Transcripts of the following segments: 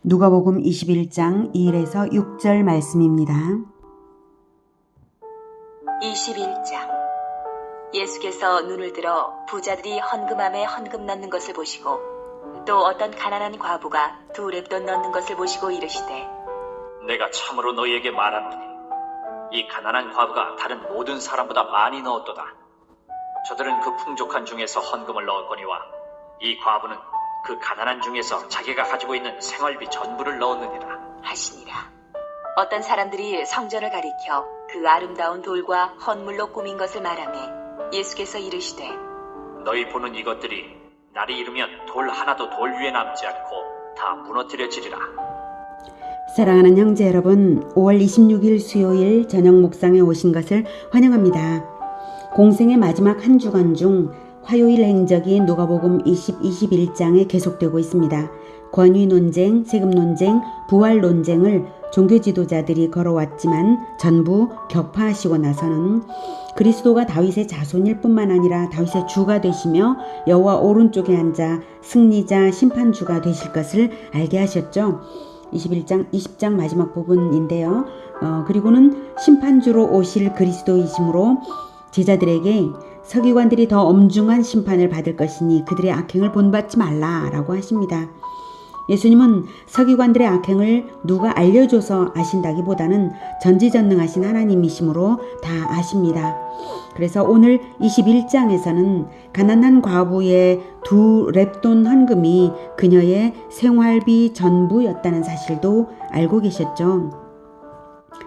누가복음 21장 1에서 6절 말씀입니다. 21장 예수께서 눈을 들어 부자들이 헌금함에 헌금 넣는 것을 보시고 또 어떤 가난한 과부가 두 렙돈 넣는 것을 보시고 이르시되 내가 참으로 너희에게 말하노니 이 가난한 과부가 다른 모든 사람보다 많이 넣었도다. 저들은 그 풍족한 중에서 헌금을 넣었거니와 이 과부는 그 가난한 중에서 자기가 가지고 있는 생활비 전부를 넣었느니라 하시니라. 어떤 사람들이 성전을 가리켜 그 아름다운 돌과 헌물로 꾸민 것을 말하매 예수께서 이르시되 너희 보는 이것들이 날이 이르면 돌 하나도 돌 위에 남지 않고 다 무너뜨려지리라. 사랑하는 형제 여러분, 5월 26일 수요일 저녁 묵상에 오신 것을 환영합니다. 공생의 마지막 한 주간 중 화요일 행적이 누가복음 21장에 계속되고 있습니다. 권위 논쟁, 세금 논쟁, 부활 논쟁을 종교 지도자들이 걸어왔지만 전부 격파하시고 나서는 그리스도가 다윗의 자손일 뿐만 아니라 다윗의 주가 되시며 여호와 오른쪽에 앉아 승리자 심판주가 되실 것을 알게 하셨죠. 20장 마지막 부분인데요. 그리고는 심판주로 오실 그리스도이심으로 제자들에게 서기관들이 더 엄중한 심판을 받을 것이니 그들의 악행을 본받지 말라라고 하십니다. 예수님은 서기관들의 악행을 누가 알려줘서 아신다기보다는 전지전능하신 하나님이시므로 다 아십니다. 그래서 오늘 21장에서는 가난한 과부의 두 렙돈 헌금이 그녀의 생활비 전부였다는 사실도 알고 계셨죠.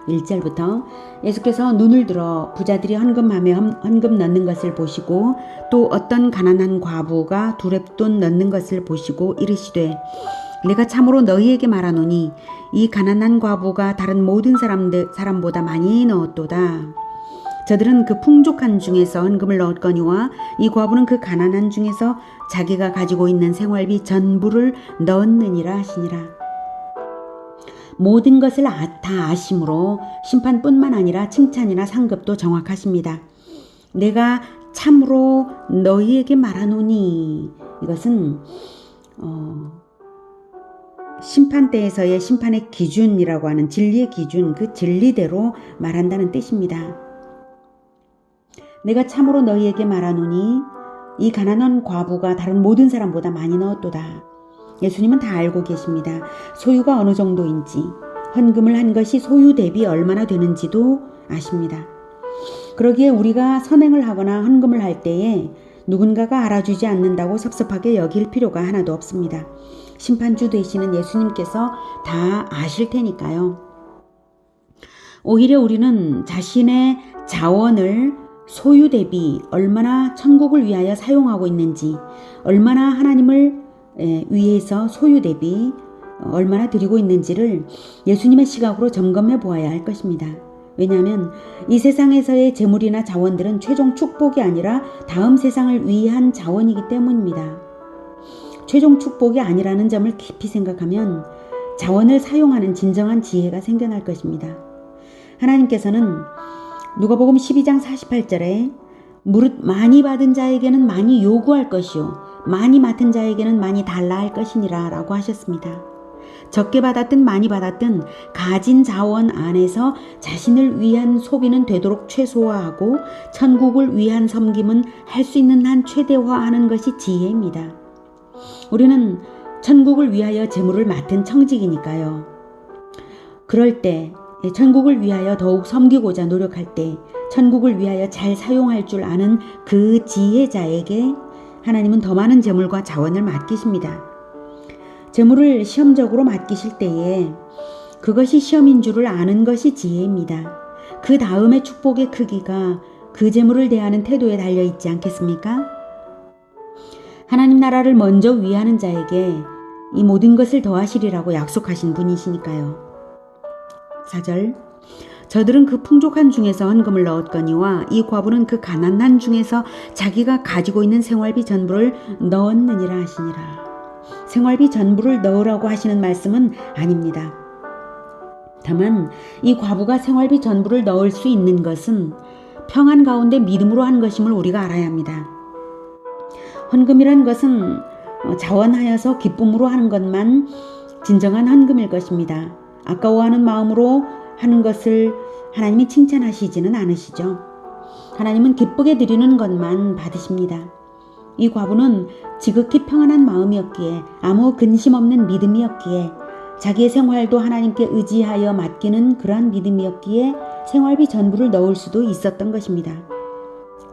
1절부터 예수께서 눈을 들어 부자들이 헌금함에 헌금 넣는 것을 보시고 또 어떤 가난한 과부가 두 렙돈 넣는 것을 보시고 이르시되 내가 참으로 너희에게 말하노니 이 가난한 과부가 다른 모든 사람보다 많이 넣었도다. 저들은 그 풍족한 중에서 헌금을 넣었거니와 이 과부는 그 가난한 중에서 자기가 가지고 있는 생활비 전부를 넣었느니라 하시니라. 모든 것을 다 아심으로 심판뿐만 아니라 칭찬이나 상급도 정확하십니다. 내가 참으로 너희에게 말하노니 이것은 심판대에서의 심판의 기준이라고 하는 진리의 기준, 그 진리대로 말한다는 뜻입니다. 내가 참으로 너희에게 말하노니 이 가난한 과부가 다른 모든 사람보다 많이 넣었도다. 예수님은 다 알고 계십니다. 소유가 어느 정도인지, 헌금을 한 것이 소유 대비 얼마나 되는지도 아십니다. 그러기에 우리가 선행을 하거나 헌금을 할 때에 누군가가 알아주지 않는다고 섭섭하게 여길 필요가 하나도 없습니다. 심판주 되시는 예수님께서 다 아실 테니까요. 오히려 우리는 자신의 자원을 소유 대비 얼마나 천국을 위하여 사용하고 있는지, 얼마나 하나님을 위해서 소유 대비 얼마나 드리고 있는지를 예수님의 시각으로 점검해 보아야 할 것입니다. 왜냐하면 이 세상에서의 재물이나 자원들은 최종 축복이 아니라 다음 세상을 위한 자원이기 때문입니다. 최종 축복이 아니라는 점을 깊이 생각하면 자원을 사용하는 진정한 지혜가 생겨날 것입니다. 하나님께서는 누가복음 12장 48절에 무릇 많이 받은 자에게는 많이 요구할 것이요 많이 맡은 자에게는 많이 달라 할 것이니라 라고 하셨습니다. 적게 받았든 많이 받았든 가진 자원 안에서 자신을 위한 소비는 되도록 최소화하고 천국을 위한 섬김은 할 수 있는 한 최대화하는 것이 지혜입니다. 우리는 천국을 위하여 재물을 맡은 청직이니까요. 그럴 때 천국을 위하여 더욱 섬기고자 노력할 때 천국을 위하여 잘 사용할 줄 아는 그 지혜자에게 하나님은 더 많은 재물과 자원을 맡기십니다. 재물을 시험적으로 맡기실 때에 그것이 시험인 줄을 아는 것이 지혜입니다. 그 다음에 축복의 크기가 그 재물을 대하는 태도에 달려 있지 않겠습니까? 하나님 나라를 먼저 위하는 자에게 이 모든 것을 더하시리라고 약속하신 분이시니까요. 4절 저들은 그 풍족한 중에서 헌금을 넣었거니와 이 과부는 그 가난한 중에서 자기가 가지고 있는 생활비 전부를 넣었느니라 하시니라. 생활비 전부를 넣으라고 하시는 말씀은 아닙니다. 다만 이 과부가 생활비 전부를 넣을 수 있는 것은 평안 가운데 믿음으로 한 것임을 우리가 알아야 합니다. 헌금이란 것은 자원하여서 기쁨으로 하는 것만 진정한 헌금일 것입니다. 아까워하는 마음으로 하는 것을 하나님이 칭찬하시지는 않으시죠. 하나님은 기쁘게 드리는 것만 받으십니다. 이 과부는 지극히 평안한 마음이었기에, 아무 근심 없는 믿음이었기에, 자기의 생활도 하나님께 의지하여 맡기는 그러한 믿음이었기에 생활비 전부를 넣을 수도 있었던 것입니다.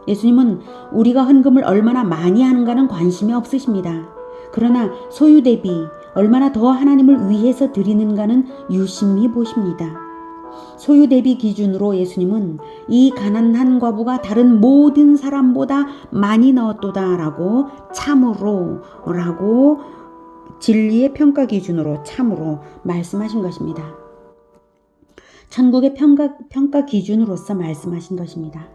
예수님은 우리가 헌금을 얼마나 많이 하는가는 관심이 없으십니다. 그러나 소유 대비 얼마나 더 하나님을 위해서 드리는가는 유심히 보십니다. 소유 대비 기준으로 예수님은 이 가난한 과부가 다른 모든 사람보다 많이 넣었도다 라고 참으로 라고 진리의 평가 기준으로 참으로 말씀하신 것입니다. 천국의 평가 기준으로서 말씀하신 것입니다.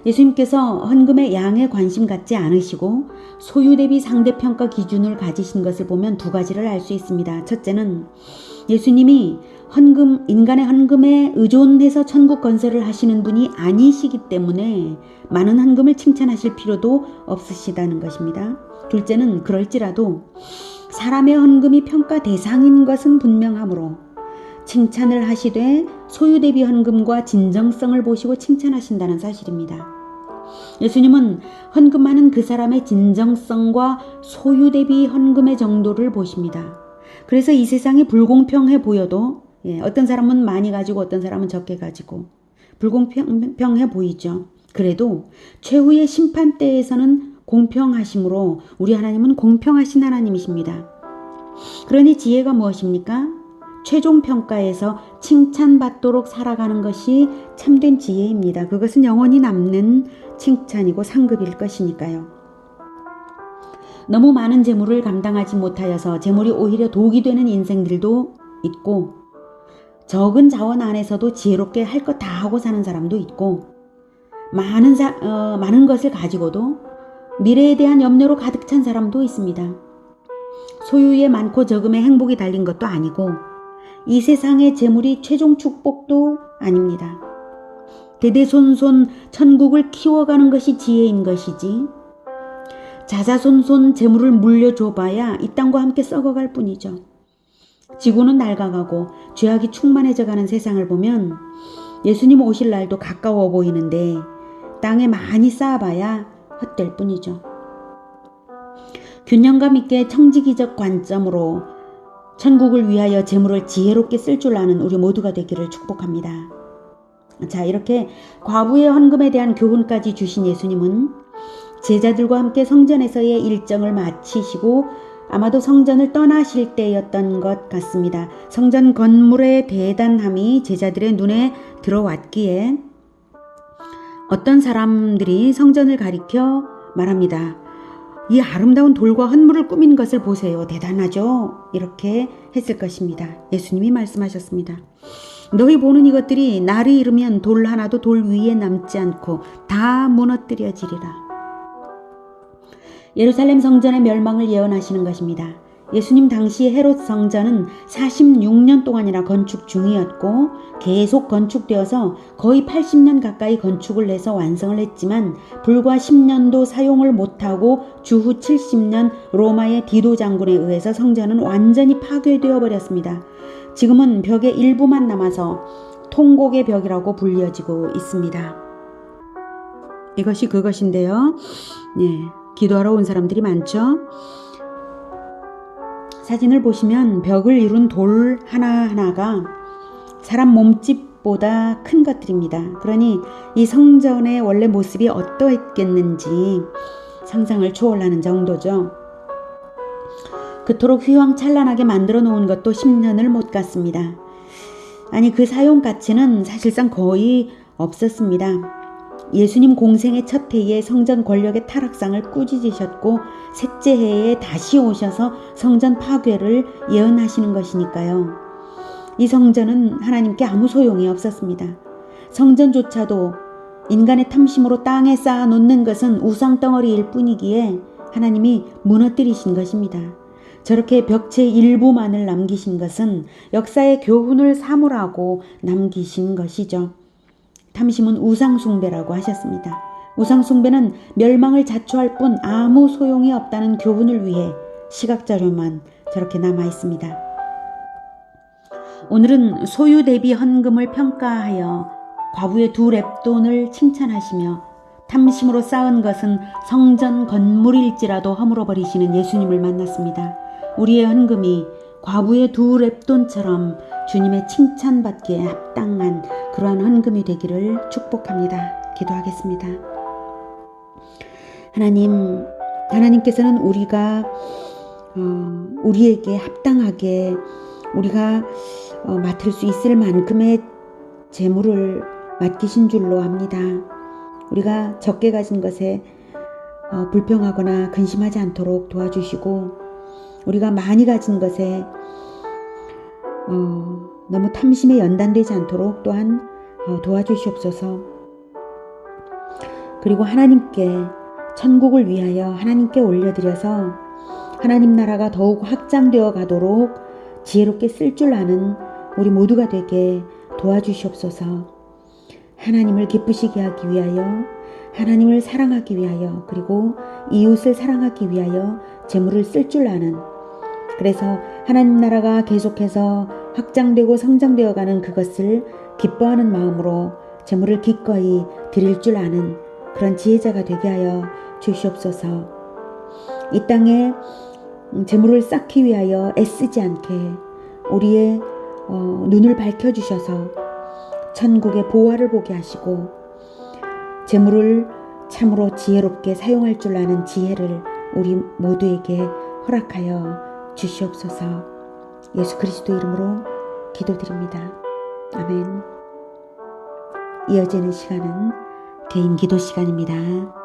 예수님께서 헌금의 양에 관심 갖지 않으시고 소유 대비 상대평가 기준을 가지신 것을 보면 두 가지를 알 수 있습니다. 첫째는 예수님이 인간의 헌금에 의존해서 천국 건설을 하시는 분이 아니시기 때문에 많은 헌금을 칭찬하실 필요도 없으시다는 것입니다. 둘째는 그럴지라도 사람의 헌금이 평가 대상인 것은 분명하므로 칭찬을 하시되 소유 대비 헌금과 진정성을 보시고 칭찬하신다는 사실입니다. 예수님은 헌금하는 그 사람의 진정성과 소유 대비 헌금의 정도를 보십니다. 그래서 이 세상이 불공평해 보여도 어떤 사람은 많이 가지고 어떤 사람은 적게 가지고 불공평해 보이죠. 그래도 최후의 심판대에서는 공평하심으로 우리 하나님은 공평하신 하나님이십니다. 그러니 지혜가 무엇입니까? 최종 평가에서 칭찬받도록 살아가는 것이 참된 지혜입니다. 그것은 영원히 남는 칭찬이고 상급일 것이니까요. 너무 많은 재물을 감당하지 못하여서 재물이 오히려 독이 되는 인생들도 있고, 적은 자원 안에서도 지혜롭게 할 것 다 하고 사는 사람도 있고, 많은 것을 가지고도 미래에 대한 염려로 가득 찬 사람도 있습니다. 소유에 많고 적음에 행복이 달린 것도 아니고 이 세상의 재물이 최종 축복도 아닙니다. 대대손손 천국을 키워가는 것이 지혜인 것이지 자자손손 재물을 물려줘봐야 이 땅과 함께 썩어갈 뿐이죠. 지구는 낡아가고 죄악이 충만해져가는 세상을 보면 예수님 오실 날도 가까워 보이는데 땅에 많이 쌓아봐야 헛될 뿐이죠. 균형감 있게 청지기적 관점으로 천국을 위하여 재물을 지혜롭게 쓸 줄 아는 우리 모두가 되기를 축복합니다. 자, 이렇게 과부의 헌금에 대한 교훈까지 주신 예수님은 제자들과 함께 성전에서의 일정을 마치시고 아마도 성전을 떠나실 때였던 것 같습니다. 성전 건물의 대단함이 제자들의 눈에 들어왔기에 어떤 사람들이 성전을 가리켜 말합니다. 이 아름다운 돌과 헌물을 꾸민 것을 보세요. 대단하죠? 이렇게 했을 것입니다. 예수님이 말씀하셨습니다. 너희 보는 이것들이 날이 이르면 돌 하나도 돌 위에 남지 않고 다 무너뜨려지리라. 예루살렘 성전의 멸망을 예언하시는 것입니다. 예수님 당시 헤롯 성전은 46년 동안이나 건축 중이었고 계속 건축되어서 거의 80년 가까이 건축을 해서 완성을 했지만 불과 10년도 사용을 못하고 주후 70년 로마의 디도 장군에 의해서 성전은 완전히 파괴되어 버렸습니다. 지금은 벽의 일부만 남아서 통곡의 벽이라고 불려지고 있습니다. 이것이 그것인데요. 기도하러 온 사람들이 많죠. 사진을 보시면 벽을 이룬 돌 하나하나가 사람 몸집보다 큰 것들입니다. 그러니 이 성전의 원래 모습이 어떠했겠는지 상상을 초월하는 정도죠. 그토록 휘황찬란하게 만들어 놓은 것도 10년을 못 갔습니다. 아니, 그 사용 가치는 사실상 거의 없었습니다. 예수님 공생의 첫 해에 성전 권력의 타락상을 꾸짖으셨고 셋째 해에 다시 오셔서 성전 파괴를 예언하시는 것이니까요. 이 성전은 하나님께 아무 소용이 없었습니다. 성전조차도 인간의 탐심으로 땅에 쌓아놓는 것은 우상덩어리일 뿐이기에 하나님이 무너뜨리신 것입니다. 저렇게 벽체 일부만을 남기신 것은 역사의 교훈을 삼으라고 남기신 것이죠. 탐심은 우상숭배라고 하셨습니다. 우상숭배는 멸망을 자초할 뿐 아무 소용이 없다는 교훈을 위해 시각자료만 저렇게 남아 있습니다. 오늘은 소유 대비 헌금을 평가하여 과부의 2렙돈을 칭찬하시며 탐심으로 쌓은 것은 성전 건물일지라도 허물어 버리시는 예수님을 만났습니다. 우리의 헌금이 과부의 2렙돈처럼 주님의 칭찬받기에 합당한 그러한 헌금이 되기를 축복합니다. 기도하겠습니다. 하나님께서는 우리에게 합당하게 우리가 맡을 수 있을 만큼의 재물을 맡기신 줄로 압니다. 우리가 적게 가진 것에 불평하거나 근심하지 않도록 도와주시고, 우리가 많이 가진 것에 너무 탐심에 연단되지 않도록 또한 도와주시옵소서. 그리고 하나님께, 천국을 위하여 하나님께 올려드려서 하나님 나라가 더욱 확장되어 가도록 지혜롭게 쓸 줄 아는 우리 모두가 되게 도와주시옵소서. 하나님을 기쁘시게 하기 위하여, 하나님을 사랑하기 위하여, 그리고 이웃을 사랑하기 위하여 재물을 쓸 줄 아는, 그래서 하나님 나라가 계속해서 확장되고 성장되어 가는 그것을 기뻐하는 마음으로 재물을 기꺼이 드릴 줄 아는 그런 지혜자가 되게 하여 주시옵소서. 이 땅에 재물을 쌓기 위하여 애쓰지 않게 우리의 눈을 밝혀주셔서 천국의 보화를 보게 하시고 재물을 참으로 지혜롭게 사용할 줄 아는 지혜를 우리 모두에게 허락하여 주시옵소서. 예수 그리스도 이름으로 기도드립니다. 아멘. 이어지는 시간은 개인 기도 시간입니다.